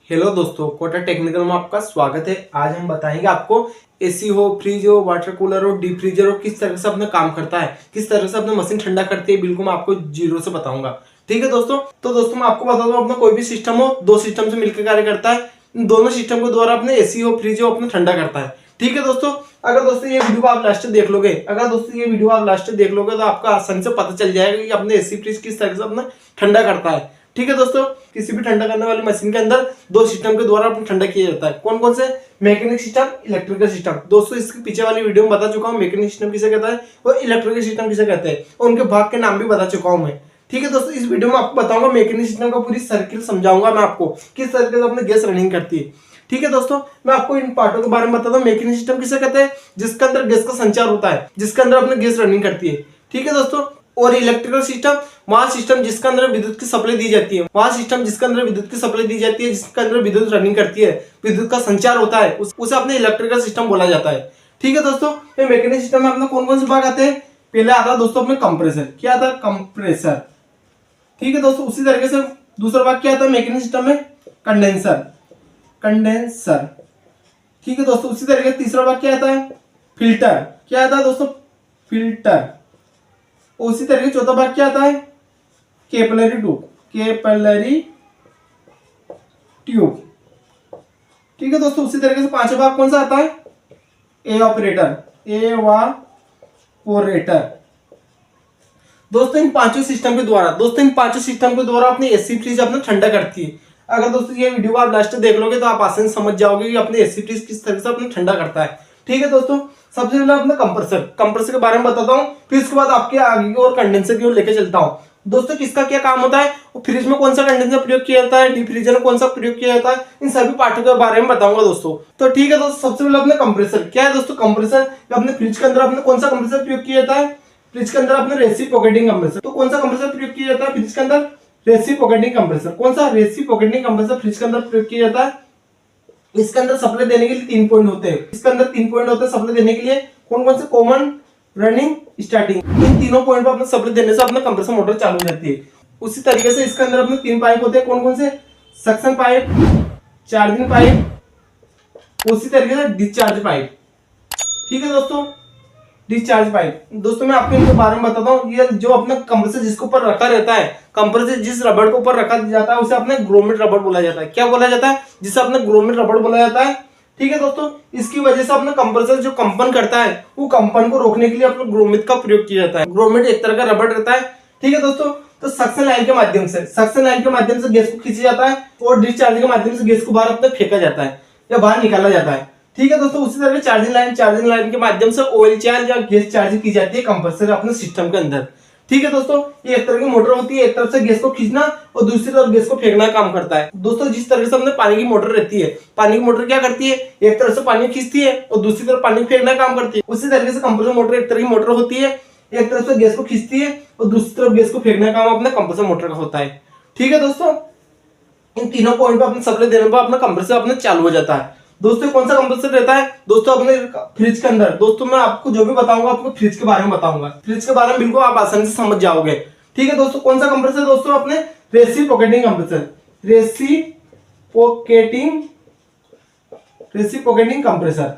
Hello दोस्तों, Kota technical में आपका स्वागत है। आज हम बताएंगे आपको एसी हो, फ्रिज हो, वाटर कूलर हो, डीप फ्रीजर हो, किस तरह से अपना काम करता है, किस तरह से अपना मशीन ठंडा करती है। बिल्कुल मैं आपको जीरो से बताऊंगा। ठीक है दोस्तों। तो दोस्तों मैं आपको बता दूं, अपना कोई भी सिस्टम हो, दो सिस्टम से मिलकर कार्य करता है। इन दोनों सिस्टम के द्वारा अपने एसी हो, फ्रिज हो, अपना ठंडा करता है। ठीक है दोस्तों। अगर दोस्तों ये वीडियो आप लास्ट देख लोगे तो आपका आसानी से पता चल जाएगा कि अपने एसी फ्रिज किस तरह से अपना ठंडा करता है। ठीक है दोस्तों। किसी भी ठंडा करने वाली मशीन के अंदर दो सिस्टम के द्वारा अपना ठंडा किया जाता है। कौन कौन से? Mechanic system, electrical system. दोस्तों इसके पीछे वाली वीडियो में बता चुका हूँ मैकेनिक सिस्टम किसे कहता है और इलेक्ट्रिकल सिस्टम किसे कहते हैं, और उनके भाग के नाम भी बता चुका हूँ मैं। ठीक है दोस्तों। इस वीडियो में आपको बताऊंगा मैकेनिक सिस्टम का पूरी सर्किल समझाऊंगा मैं आपको, किस तरीके से अपने गैस रनिंग करती है। ठीक है दोस्तों। मैं आपको इन पार्टों के बारे में बताता हूँ। मैकेनिक सिस्टम किसे कहते हैं? जिसके अंदर गैस का संचार होता है, जिसके अंदर अपने गैस रनिंग करती है। ठीक है दोस्तों। और इलेक्ट्रिकल सिस्टम वहां सिस्टम जिसके अंदर विद्युत की सप्लाई दी जाती है, वहां सिस्टम जिसके अंदर विद्युत की सप्लाई दी जाती है, जिसके अंदर विद्युत रनिंग करती है, विद्युत का संचार होता है, उसे अपने इलेक्ट्रिकल सिस्टम बोला जाता है। ठीक है दोस्तों। ये मैकेनिक सिस्टम में अपना कौन कौन से भाग आते हैं? पहले आता है दोस्तों अपने कंप्रेसर। क्या आता है? कंप्रेसर। ठीक है दोस्तों। उसी तरीके से दूसरा भाग क्या आता है मैकेनिक सिस्टम में? कंडेंसर। कंडेंसर। ठीक है दोस्तों। उसी तरीके से तीसरा भाग क्या आता है? फिल्टर। क्या आता है दोस्तों? फिल्टर। उसी तरीके चौथा भाग क्या आता है? Capillary tube. Capillary tube. ठीक है दोस्तों। उसी तरीके से पांचवा भाग कौन सा आता है? एवापोरेटर। एवापोरेटर। दोस्तों इन पांचों सिस्टम के द्वारा अपनी एसी फ्रिज अपना ठंडा करती है। अगर दोस्तों ये वीडियो आप लास्ट देख लोगे तो आप आसानी से समझ जाओगे कि अपने एसी फ्रिज किस तरह से अपना ठंडा करता है। ठीक है दोस्तों। सबसे पहले अपना कंप्रेसर के बारे में बताता हूँ, फिर उसके बाद आपके आगे की और कंडेंसर की ओर लेकर चलता हूँ। दोस्तों किसका क्या काम होता है, फ्रिज में कौन सा कंडेंसर प्रयोग किया जाता है, डीप फ्रीजर में कौन सा प्रयोग किया जाता है, इन सभी पार्टों के बारे में बताऊंगा दोस्तों। तो ठीक है दोस्तों। सबसे पहले अपने कंप्रेसर क्या है दोस्तों? कंप्रेसर अपने फ्रिज के अंदर अपने कौन सा कंप्रेसर प्रयोग किया जाता है? फ्रिज के अंदर अपने रेसिप्रोकेटिंग कंप्रेसर। तो कौन सा कंप्रेसर प्रयोग किया जाता है फ्रिज के अंदर? Reciprocating compressor. कौन सा? रेसिप्रोकेटिंग कंप्रेसर फ्रिज के अंदर प्रयोग किया जाता है। इसके अंदर सप्लाई देने के लिए 3 पॉइंट होते हैं। इसके अंदर 3 पॉइंट होते हैं सप्लाई देने के लिए। कौन कौन से? Common, running, starting. इन तीनों पॉइंट पर अपना सप्लाई देने से अपना कंप्रेसर मोटर चालू हो जाती है। उसी तरीके से इसके अंदर अपने 3 पाइप होते हैं। कौन कौन से? सक्शन पाइप, चार्जिंग पाइप, उसी तरीके से डिस्चार्ज पाइप। ठीक है दोस्तों। Discharge pipe. दोस्तों मैं आपको इनके बारे में बताता हूँ। ये जो अपना कंप्रेसर जिसके ऊपर रखा रहता है, कंप्रेसर जिस रबड़ के ऊपर रखा जाता है उसे अपने ग्रोमेट रबड़ बोला जाता है। क्या बोला जाता है? जिसे अपने ग्रोमेट रबड़ बोला जाता है। ठीक है दोस्तों। इसकी वजह से अपना कंप्रेसर जो कंपन करता है, वो कंपन को रोकने के लिए अपने ग्रोमेट का प्रयोग किया जाता है। ग्रोमेट एक तरह का रबड़ रहता है। ठीक है दोस्तों। तो सक्शन लाइन के माध्यम से गैस को खींचा जाता है और डिस्चार्ज के माध्यम से गैस को बाहर अपने फेंका जाता है या बाहर निकाला जाता है। ठीक है दोस्तों। उसी तरह चार्जिंग लाइन के माध्यम से ऑयल चार्ज या गैस चार्ज की जाती है कंप्रेसर अपने सिस्टम के अंदर। ठीक है दोस्तों। ये एक तरह की मोटर होती है, एक तरफ से गैस को खींचना और दूसरी तरफ गैस को फेंकना काम करता है। दोस्तों जिस तरह से हमने पानी की मोटर रहती है, पानी की मोटर क्या करती है? एक तरफ से पानी खींचती है और दूसरी तरफ पानी फेंकना काम करती है। उसी तरीके से कंप्रेसर मोटर एक तरह की मोटर होती है, एक तरफ से गैस को खींचती है और दूसरी तरफ गैस को फेंकना काम अपने कंप्रेसर मोटर का होता है। ठीक है दोस्तों। इन तीनों पॉइंट पर अपने सप्लाई देने पर अपना कंप्रेसर अपने चालू हो जाता है। दोस्तों कौन सा कंप्रेसर रहता है दोस्तों अपने फ्रिज के अंदर? दोस्तों मैं आपको जो भी बताऊंगा आपको फ्रिज के बारे में बताऊंगा। फ्रिज के बारे में बिल्कुल आप आसानी से समझ जाओगे। ठीक है दोस्तों। कौन सा कंप्रेसर दोस्तों? अपने रेसिप्रोकेटिंग कंप्रेसर। Reciprocating compressor.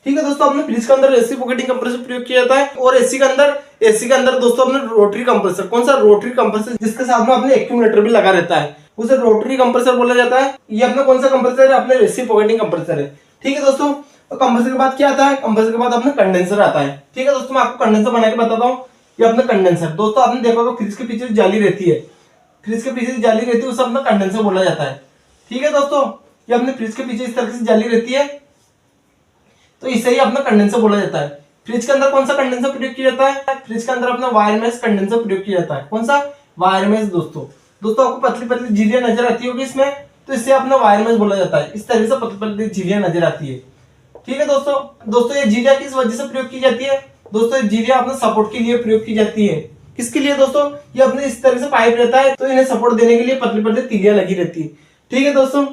ठीक है दोस्तों। अपने फ्रिज के अंदर रेसिप्रोकेटिंग कंप्रेसर प्रयोग किया जाता है। और एसी के अंदर दोस्तों अपने रोटरी कंप्रेसर। कौन सा? रोटरी कंप्रेसर, जिसके साथ में अपने एक्यूमुलेटर भी लगा रहता है, उसे रोटरी कंप्रेसर बोला जाता है। ये अपना कौन सा कंप्रेसर है? अपने रेसिप्रोकेटिंग कंप्रेसर है। ठीक है दोस्तों। तो कंप्रेसर के बाद क्या आता है? कंप्रेसर के बाद अपना कंडेंसर आता है। ठीक है दोस्तों। मैं आपको कंडेंसर बना के बताता हूँ। ये अपना कंडेंसर। दोस्तों आपने देखा होगा फ्रिज के पीछे जाली रहती है, उसे अपना कंडेंसर बोला जाता है। ठीक है दोस्तों। ये अपने फ्रिज के पीछे इस तरह से जाली रहती है, तो इसे ही अपना कंडेंसर बोला जाता है। फ्रिज के अंदर कौन सा कंडेंसर प्रयोग किया जाता है? फ्रिज के अंदर अपना वायर मेश कंडेंसर प्रयोग किया जाता है। कौन सा? Wire mesh. दोस्तों आपको पतली पतली झिल्लियां नजर आती होगी इसमें, तो इससे अपना वायर मेश बोला जाता है। इस तरह से पतली पतली झिल्लियां नजर आती है। ठीक है दोस्तों ये झिल्लियां किस वजह से प्रयोग की जाती है? दोस्तों ये झिल्लियां अपने सपोर्ट के लिए प्रयोग की जाती है। किसके लिए दोस्तों? ये अपने इस तरह से पाइप रहता है, तो इन्हें सपोर्ट देने के लिए पतली पतली तीलियां लगी रहती है। ठीक है दोस्तों।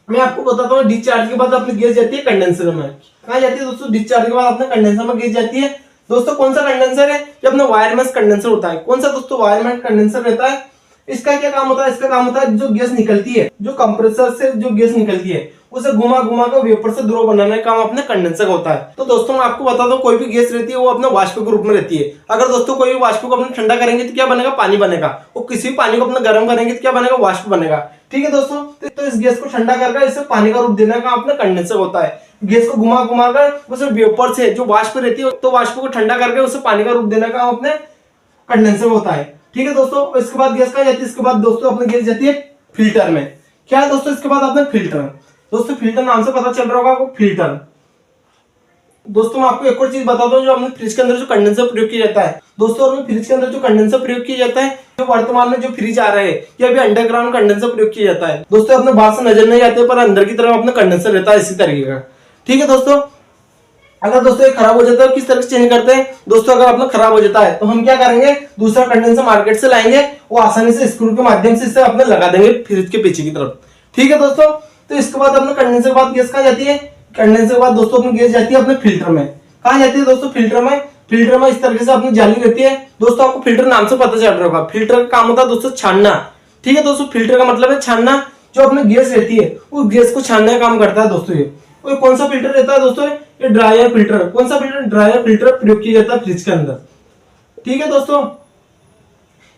मैं आपको बताता हूँ डिस्चार्ज के बाद अपनी गैस जाती है कंडेंसर में। कहाँ जाती है दोस्तों? डिस्चार्ज के बाद अपने कंडेंसर में गैस जाती है। दोस्तों कौन सा कंडेंसर है? जो अपना वायर मेश कंडेंसर होता है। कौन सा दोस्तों? वायर मेश कंडेंसर रहता है। इसका क्या काम होता है, इसका काम होता है जो गैस निकलती है, जो कंप्रेसर से जो गैस निकलती है उसे घुमा घुमा कर वेपर से द्रव बनाने का काम अपने कंडेंसर का होता है। तो दोस्तों मैं आपको बता दूं, कोई भी गैस रहती है वो अपने वाष्प के रूप में रहती है। अगर दोस्तों कोई भी वाष्प को अपने ठंडा करेंगे तो क्या बनेगा, पानी बनेगा। वो किसी भी पानी को अपने गर्म करेंगे तो क्या बनेगा, वाष्प बनेगा। ठीक है दोस्तों, तो इस गैस को ठंडा करके इसे पानी का रूप देने का अपना कंडेंसर होता है। गैस को घुमा घुमा कर उसे वेपर से जो वाष्प रहती है तो वाष्प को ठंडा करके उसे पानी का रूप देने का अपने कंडेंसर होता है। ठीक है दोस्तों, इसके बाद गैस कहाँ जाती है, इसके बाद दोस्तों अपनी गैस जाती है फिल्टर में। क्या है दोस्तों, इसके बाद अपने फिल्टर। दोस्तों फिल्टर नाम से पता चल रहा होगा आपको, फिल्टर। दोस्तों मैं आपको एक और चीज बता दूं, जो अपने फ्रिज के अंदर जो कंडेंसर प्रयोग किया जाता है दोस्तों, और फ्रिज के अंदर जो कंडेंसर प्रयोग किया जाता है, जो वर्तमान में जो फ्रिज आ रहे हैं ये अभी अंडरग्राउंड कंडेंसर प्रयोग किया जाता है। दोस्तों अपने बाहर से नजर नहीं आते पर अंदर की तरफ अपना कंडेंसर रहता है इसी तरीके का। ठीक है दोस्तों, अगर दोस्तों ये खराब हो जाता है किस तरह से चेंज करते हैं दोस्तों, अगर अपना खराब हो जाता है तो हम क्या करेंगे, दूसरा कंडेंसर मार्केट से लाएंगे, वो आसानी से स्क्रू के माध्यम से इसे अपने लगा देंगे फ्रिज के पीछे की तरफ। ठीक है दोस्तों, तो इसके बाद अपने कंडेंसर के बाद गैस कहाँ जाती है, कंडेंसर के बाद दोस्तों अपनी गैस जाती है अपने फिल्टर में। कहाँ जाती है दोस्तों, फिल्टर में। फिल्टर में इस तरीके से अपनी जाली रहती है। दोस्तों आपको फिल्टर नाम से पता चल रहा होगा, फिल्टर का काम होता है दोस्तों छानना। ठीक है दोस्तों, फिल्टर का मतलब है छानना। जो अपनी गैस रहती है वो गैस को छानने का काम करता है दोस्तों। ये कौन सा फिल्टर रहता है दोस्तों, ये ड्रायर फिल्टर। कौन सा फिल्टर, ड्रायर फिल्टर प्रयोग किया जाता है फ्रिज के अंदर। ठीक है दोस्तों,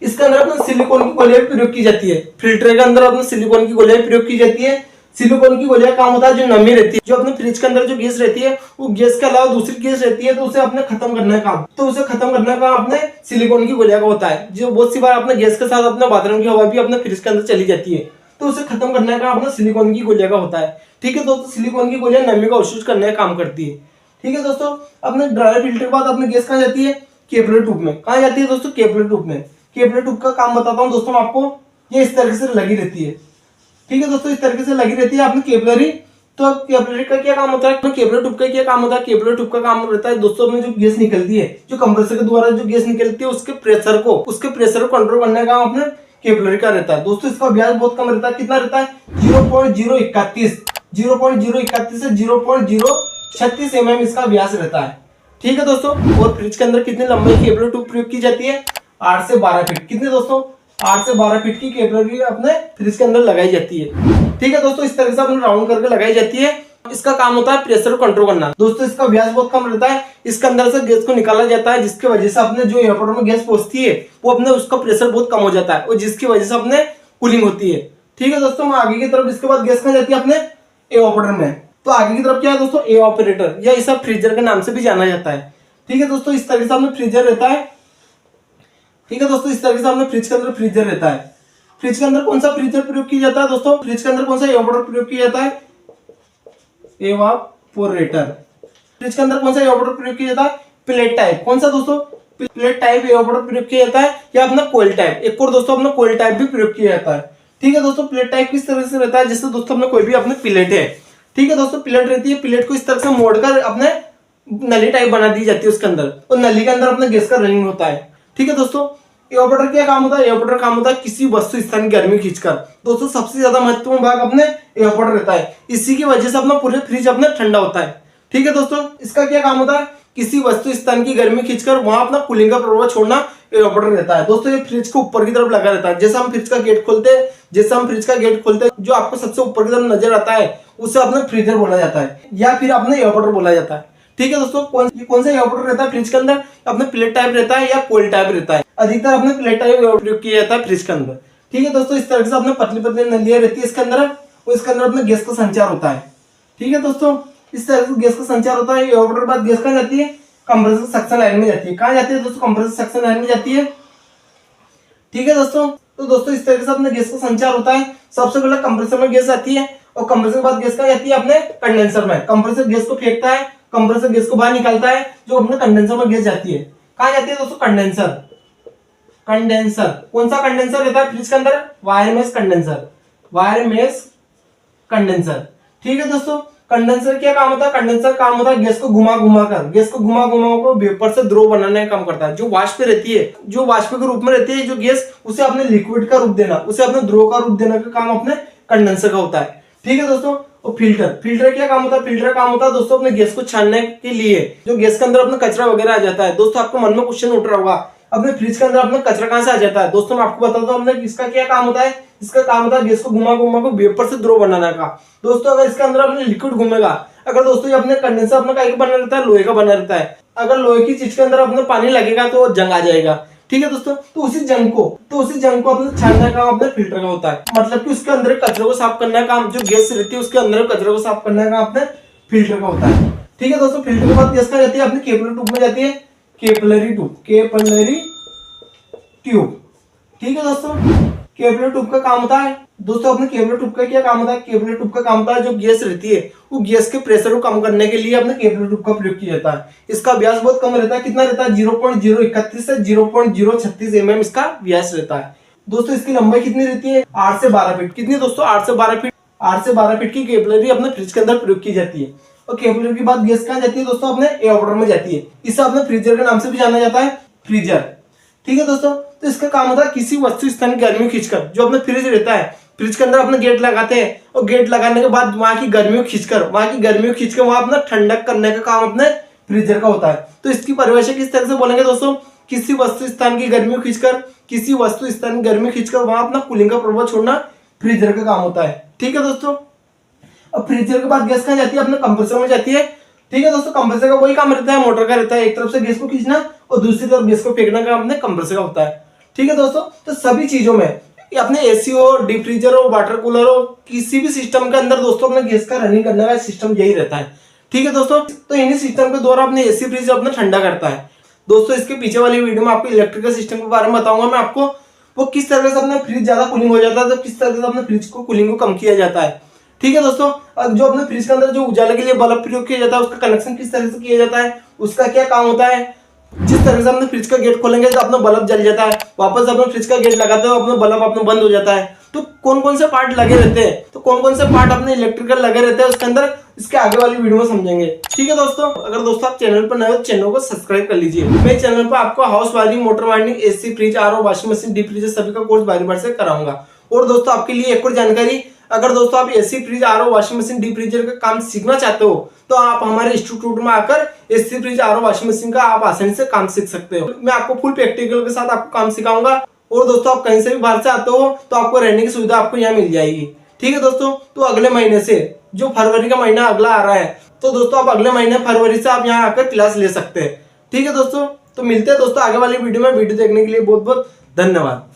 इसके अंदर अपने सिलिकॉन की गोलियां प्रयोग की जाती है। फिल्टर के अंदर अपने सिलिकॉन की गोलियां प्रयोग की जाती है। सिलिकॉन की गोलियां काम होता है जो नमी रहती है, जो अपने फ्रिज के अंदर जो गैस रहती है वो गैस के अलावा दूसरी गैस रहती है तो उसे अपने खत्म करने का काम, तो उसे खत्म करने का अपने सिलिकॉन की गोलियां का होता है। जो बहुत सी बार अपने गैस के साथ अपने बाथरूम की हवा भी अपने फ्रिज के अंदर चली जाती है तो उसे खत्म करने का अपना सिलिकॉन की गोलियां का होता है। ठीक है दोस्तों, सिलिकॉन की गोलियां नमी को अवशोषित करने का काम करती है। ठीक है दोस्तों, अपने ड्रायर फिल्टर के बाद अपनी गैस कहाँ जाती है, कैपिलरी ट्यूब में। कहाँ जाती है दोस्तों, कैपिलरी ट्यूब में। कैपिलरी ट्यूब का काम बताता हूँ दोस्तों आपको, ये इस तरीके से लगी रहती है। ठीक है दोस्तों, इस तरीके से लगी रहती है अपनी कैपिलरी। तो कैपिलरी का क्या काम होता है, कैपिलरी ट्यूब का क्या काम होता है, कैपिलरी ट्यूब का काम रहता है दोस्तों अपने जो गैस निकलती है, जो कंप्रेसर के द्वारा जो गैस निकलती है उसके प्रेशर को कंट्रोल करने का काम अपने कैपिलरी का रहता है। दोस्तों इसका व्यास बहुत कम रहता है, कितना रहता है 0.031 से 0.036 mm इसका व्यास रहता है। ठीक है दोस्तों, और फ्रिज के अंदर कितनी लंबाई की कैपिलरी ट्यूब प्रयोग की जाती है, 8 से 12 फीट। कितने दोस्तों, 8 से 12 फीट की कैपिलरी अपने फ्रिज के अंदर लगाई जाती है। ठीक है दोस्तों, इस तरह से अपने राउंड करके लगाई जाती है। इसका काम होता है प्रेशर को कंट्रोल करना। दोस्तों इसका व्यास बहुत कम रहता है, इसके अंदर से गैस को निकाला जाता है, जिसकी वजह से अपने जो एयरपोर्ट में गैस पहुंचती है वो अपने उसका प्रेशर बहुत कम हो जाता है और जिसकी वजह से अपने कूलिंग होती है। ठीक है दोस्तों, मैं आगे की तरफ इसके बाद गैस कहाँ जाती है अपने एवापोरेटर में। तो आगे की तरफ क्या है दोस्तों, एवापोरेटर, या इसे फ्रीजर के नाम से भी जाना जाता है। ठीक है दोस्तों, इस तरीके से अपने फ्रीजर रहता है। ठीक है दोस्तों, इस तरीके से अपने फ्रिज के अंदर फ्रीजर रहता है। फ्रिज के अंदर कौन सा फ्रीजर प्रयोग किया जाता है दोस्तों, फ्रिज के अंदर कौन सा एवापोरेटर प्रयोग किया जाता है, एवापोरेटर। फ्रिज के अंदर कौन सा एवापोरेटर प्रयोग किया जाता है, प्लेट टाइप। कौन सा दोस्तों, प्लेट टाइप एवापोरेटर प्रयोग किया जाता है, या अपना कोयल टाइप। एक और दोस्तों अपना कोयल टाइप भी प्रयोग किया जाता है। ठीक है दोस्तों, प्लेट टाइप किस तरह से रहता है, जैसे दोस्तों अपने कोई भी अपने प्लेट है। ठीक है दोस्तों, प्लेट रहती है, प्लेट को इस तरह से मोड़कर अपने नली टाइप बना दी जाती है उसके अंदर, और नली के अंदर अपने गैस का रनिंग होता है। ठीक है दोस्तों, एवापोरेटर क्या काम होता है, एवापोरेटर काम होता है किसी वस्तु स्थान की गर्मी खींचकर। दोस्तों सबसे ज्यादा महत्वपूर्ण भाग अपने एवापोरेटर रहता है, इसी की वजह से अपना पूरे फ्रिज अपना ठंडा होता है। ठीक है दोस्तों, इसका क्या काम होता है, किसी वस्तु स्थान की गर्मी खींचकर वहां अपना कूलिंग का प्रभाव छोड़ना एवापोरेटर रहता है। दोस्तों ये फ्रिज के ऊपर की तरफ लगा रहता है। जैसे हम फ्रिज का गेट खोलते हैं, जो आपको सबसे ऊपर की तरफ नजर आता है उसे अपना फ्रीजर बोला जाता है, या फिर अपना एवापोरेटर बोला जाता है। ठीक है दोस्तों, कौन सा एवापोरेटर रहता है फ्रिज के अंदर, अपने प्लेट टाइप रहता है या कोयल टाइप रहता है। अधिकतर अपने प्लेट टाइप प्रयोग किया जाता है फ्रिज के अंदर। ठीक है दोस्तों, इस तरह से अपने पतली पतली नलियां रहती है इसके अंदर, और इसके अंदर अपने गैस का संचार होता है। ठीक है दोस्तों, इस तरह से गैस का संचार होता है। एवापोरेटर के बाद गैस कहाँ जाती है, कंप्रेसर सक्शन लाइन में जाती है। कहाँ जाती है दोस्तों, कंप्रेसर सक्शन लाइन में जाती है। ठीक है दोस्तों, तो दोस्तों इस तरीके से अपने गैस का संचार होता है। सबसे पहले कंप्रेसर में गैस आती है, और कंप्रेसर के बाद गैस कहाँ जाती है अपने कंडेंसर में। कंप्रेसर गैस को फेंकता है, कंप्रेसर गैस को बाहर निकालता है, जो अपने कंडेंसर में गैस जाती है। कहाँ जाती है दोस्तों, कंडेंसर। कौन सा कंडेंसर रहता है फ्रिज के अंदर, वायर मेश कंडेंसर। ठीक है दोस्तों, कंडेंसर क्या काम होता है, कंडेंसर काम होता है गैस को घुमा घुमा को वेपर से द्रव बनाने का काम करता है। जो वाष्प रहती है, जो वाष्प के रूप में रहती है जो गैस, उसे अपने लिक्विड का रूप देना, उसे अपने द्रव का रूप देने का काम अपने कंडेंसर का होता है। ठीक है दोस्तों, और फिल्टर क्या काम होता है, फिल्टर काम होता है दोस्तों अपने गैस को छानने के लिए, जो गैस के अंदर अपना कचरा वगैरह आ जाता है। दोस्तों आपको मन में क्वेश्चन उठ रहा होगा अपने फ्रिज के अंदर अपना कचरा कहाँ से आ जाता है दोस्तों, मैं आपको बताता हूँ अपने इसका क्या काम होता है। इसका काम होता है गैस को घुमा घुमा को वेपर से द्रव बनाने का। दोस्तों अगर इसके अंदर अपने लिक्विड घूमेगा, अगर दोस्तों ये अपने कंडेंसर अपना काय का बना रहता है, लोहे का बना रहता है। अगर लोहे की चीज के अंदर अपने पानी लगेगा तो जंग आ जाएगा, ठीक है दोस्तों। तो उसी जंग को अपने छानने का काम अपने फिल्टर का होता है। मतलब कि उसके अंदर कचरे को साफ करने का काम, जो गैस रहती है उसके अंदर कचरे को साफ करने का काम अपने फिल्टर का होता है, ठीक है दोस्तों। फिल्टर के बाद गैस कहाँ जाती है, अपनी कैपिलरी ट्यूब में जाती है, कैपिलरी ट्यूब, ठीक है दोस्तों। कैपिलरी ट्यूब का काम होता है दोस्तों, अपने कैपिलरी ट्यूब का क्या काम होता है, कैपिलरी ट्यूब का काम होता है जो गैस रहती है वो गैस के प्रेशर को कम करने के लिए अपने कैपिलरी ट्यूब का प्रयोग किया जाता है। इसका व्यास बहुत कम रहता है, कितना रहता है 0.031 से 0.036 mm इसका व्यास रहता है दोस्तों। इसकी लंबाई कितनी रहती है, 8 से 12 फीट। कितनी दोस्तों, 8 से 12 फीट की कैपिलरी अपने फ्रिज के अंदर प्रयोग की जाती है। और कैपिलरी के बाद गैस कहाँ जाती है दोस्तों, अपने एयरवाटर में जाती है। इसे अपने फ्रीजर के नाम से भी जाना जाता है, फ्रीजर, ठीक है दोस्तों। तो इसका काम होता है किसी वस्तु स्थान की गर्मी खींचकर, जो अपने फ्रिज रहता है, फ्रिज के अंदर अपने गेट लगाते हैं और गेट लगाने के बाद वहां की गर्मी को खींचकर वहां अपना ठंडक करने का काम अपने फ्रीजर का होता है। तो इसकी परिभाषा किस तरह से बोलेंगे दोस्तों, किसी वस्तु स्थान की गर्मी खींचकर वहां अपना कूलिंग का प्रभाव छोड़ना फ्रीजर का काम होता है, ठीक है दोस्तों। अब फ्रीजर के बाद गैस कहाँ जाती है, अपने कंप्रेसर में जाती है, ठीक है दोस्तों। कंप्रेसर का वही काम रहता है, मोटर का रहता है, एक तरफ से गैस को खींचना और दूसरी तरफ गैस को फेंकना का अपने कंप्रेसर का होता है, ठीक है दोस्तों। तो सभी चीजों में अपने एसी हो, डीप फ्रीजर हो, वाटर कूलर हो, किसी भी सिस्टम के अंदर दोस्तों अपने गैस का रनिंग करने का सिस्टम यही रहता है, ठीक है दोस्तों। तो इन्हीं सिस्टम के द्वारा अपने एसी फ्रिज अपना ठंडा करता है दोस्तों। इसके पीछे वाली वीडियो में आपको इलेक्ट्रिकल सिस्टम के बारे में बताऊंगा मैं आपको, वो किस तरह से अपना फ्रिज ज्यादा कूलिंग हो जाता है, तो किस तरह से अपने फ्रिज को कूलिंग को कम किया जाता है, ठीक है दोस्तों। जो अपने फ्रिज के अंदर जो उजाले के लिए बल्ब प्रयोग किया जाता है उसका कनेक्शन किस तरह से किया जाता है, उसका क्या काम होता है। जिस तरह से अपने फ्रिज का गेट खोलेंगे तो अपना बल्ब जल जाता है, वापस अपने फ्रिज का गेट लगाते हो अपना बल्ब अपना बंद हो जाता है। तो कौन कौन से पार्ट लगे रहते हैं, तो कौन कौन से पार्ट अपने इलेक्ट्रिकल लगे रहते हैं उसके अंदर, इसके आगे वाली वीडियो में समझेंगे, ठीक है दोस्तों। अगर दोस्तों आप चैनल पर नए हो तो चैनल को सब्सक्राइब कर लीजिए। मेरे चैनल पर आपको house wiring, motor wiring, AC, fridge, RO, washing machine, deep freezer सभी का कोर्स बारी बार से कराऊंगा। और दोस्तों आपके लिए एक और जानकारी, अगर दोस्तों आप AC, fridge, RO, washing machine, deep freezer का काम सीखना चाहते हो तो आप हमारे इंस्टीट्यूट में आकर AC, fridge, RO, washing machine का आप आसानी से काम सीख सकते हो। मैं आपको फुल प्रैक्टिकल के साथ आपको काम सिखाऊंगा। और दोस्तों आप कहीं से भी बाहर से आते हो तो आपको रहने की सुविधा आपको यहाँ मिल जाएगी, ठीक है दोस्तों। तो अगले महीने से, जो फरवरी का महीना अगला आ रहा है, तो दोस्तों आप अगले महीने फरवरी से आप यहाँ आकर क्लास ले सकते हैं, ठीक है दोस्तों। तो मिलते हैं दोस्तों आगे वाली वीडियो में। वीडियो देखने के लिए बहुत बहुत धन्यवाद।